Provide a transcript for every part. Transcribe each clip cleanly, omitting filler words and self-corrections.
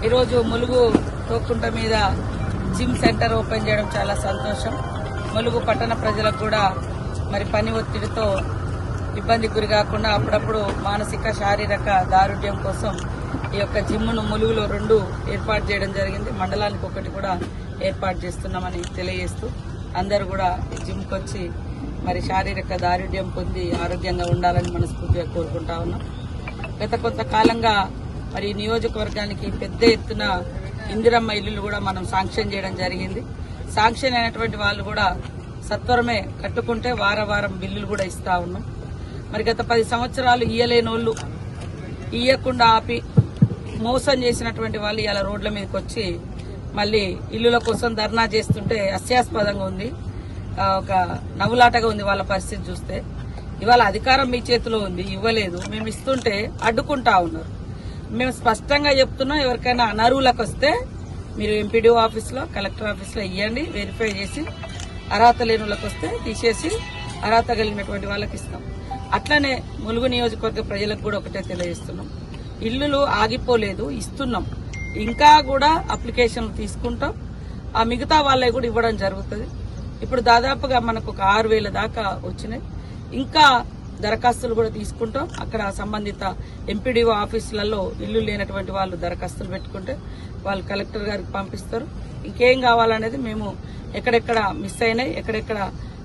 ఈరోజు ములుగు తోకుంట మీద gym centre open చేయడం చాలా సంతోషం. ములుగు పట్టణ ప్రజలకు కూడా మరి పని ఒత్తిడితో ఇబ్బందికి గురి కాకుండా అప్పుడప్పుడు మానసిక శారీరక దారుఢ్యం కోసం ఈ యొక్క జిమ్ను ములుగులో 2 ఏర్పాటు చేయడం జరిగింది. మండలానికి 1 కూడా ఏర్పాటు చేస్తున్నామని తెలియజేస్తూ అందరూ కూడా ఈ జిమ్కి వచ్చి మరి శారీరక దారుఢ్యం పొంది ఆరోగ్యంగా ఉండాలని మనస్ఫూర్తిగా కోరుకుంటా ఉన్నాం. గత కొంతకాలంగా మరి నియోజకవర్గానికి పెద్ద ఎత్తున ఇందిరమ్మ ఇల్లులు కూడా మనం శాంక్షన్ చేయడం జరిగింది. శాంక్షన్ అయినటువంటి వాళ్ళు కూడా సత్వరమే కట్టుకుంటే వారం బిల్లులు కూడా ఇస్తా ఉన్నాం. మరి గత 10 సంవత్సరాలు ఇయ్యలేనోళ్ళు ఇయ్యకుండా ఆపి మోసం చేసినటువంటి వాళ్ళు ఇలా రోడ్ల మీదకి వచ్చి మళ్ళీ ఇల్లుల కోసం ధర్నా చేస్తుంటే హాస్యాస్పదంగా ఉంది. ఒక నవ్వులాటగా ఉంది వాళ్ళ పరిస్థితి చూస్తే. ఇవాళ అధికారం మీ చేతిలో ఉంది, ఇవ్వలేదు. మేము ఇస్తుంటే అడ్డుకుంటా ఉన్నారు. మేము స్పష్టంగా చెప్తున్నాం, ఎవరికైనా అనర్హులకు వస్తే మీరు ఎంపీడీఓ ఆఫీస్లో కలెక్టర్ ఆఫీస్లో ఇవ్వండి, వెరిఫై చేసి అర్హత లేని వాళ్ళకి వస్తే తీసేసి అర్హత కలిగినటువంటి వాళ్ళకి ఇస్తాం. అట్లనే ములుగు నియోజకవర్గ ప్రజలకు కూడా ఒకటే తెలియజేస్తున్నాం, ఇల్లులు ఆగిపోలేదు, ఇస్తున్నాం. ఇంకా కూడా అప్లికేషన్లు తీసుకుంటాం. ఆ మిగతా వాళ్ళకి కూడా ఇవ్వడం జరుగుతుంది. ఇప్పుడు దాదాపుగా మనకు ఒక 6,000 దాకా వచ్చినాయి. ఇంకా దరఖాస్తులు కూడా తీసుకుంటాం. అక్కడ సంబంధిత ఎంపీడీఓ ఆఫీసులలో ఇల్లు లేనటువంటి వాళ్ళు దరఖాస్తులు పెట్టుకుంటే వాళ్ళు కలెక్టర్ గారికి పంపిస్తారు. ఇంకేం కావాలనేది మేము ఎక్కడెక్కడ మిస్ అయినాయి, ఎక్కడెక్కడ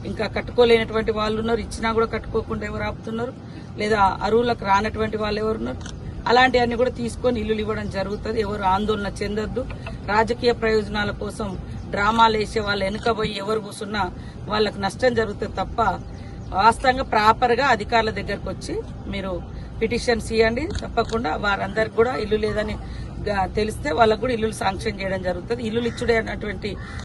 ఇంకా కట్టుకోలేనటువంటి వాళ్ళు ఉన్నారు, ఇచ్చినా కూడా కట్టుకోకుండా ఎవరు ఆపుతున్నారు, లేదా అరువులకు రానటువంటి వాళ్ళు ఎవరున్నారు, అలాంటివన్నీ కూడా తీసుకొని ఇల్లులు ఇవ్వడం జరుగుతుంది. ఎవరు ఆందోళన చెందొద్దు. రాజకీయ ప్రయోజనాల కోసం డ్రామాలు వేసే వాళ్ళు వెనుకబోయి ఎవరు కూర్చున్నా వాళ్ళకు నష్టం జరుగుతుంది తప్ప వాస్తవంగా ప్రాపర్ గా అధికారుల దగ్గరకు వచ్చి మీరు పిటిషన్స్ ఇవ్వండి. తప్పకుండా వారందరికి కూడా ఇల్లు లేదని తెలిస్తే వాళ్ళకు కూడా ఇల్లులు శాంక్షన్ చేయడం జరుగుతుంది. ఇల్లులు ఇచ్చుడే అన్నటువంటి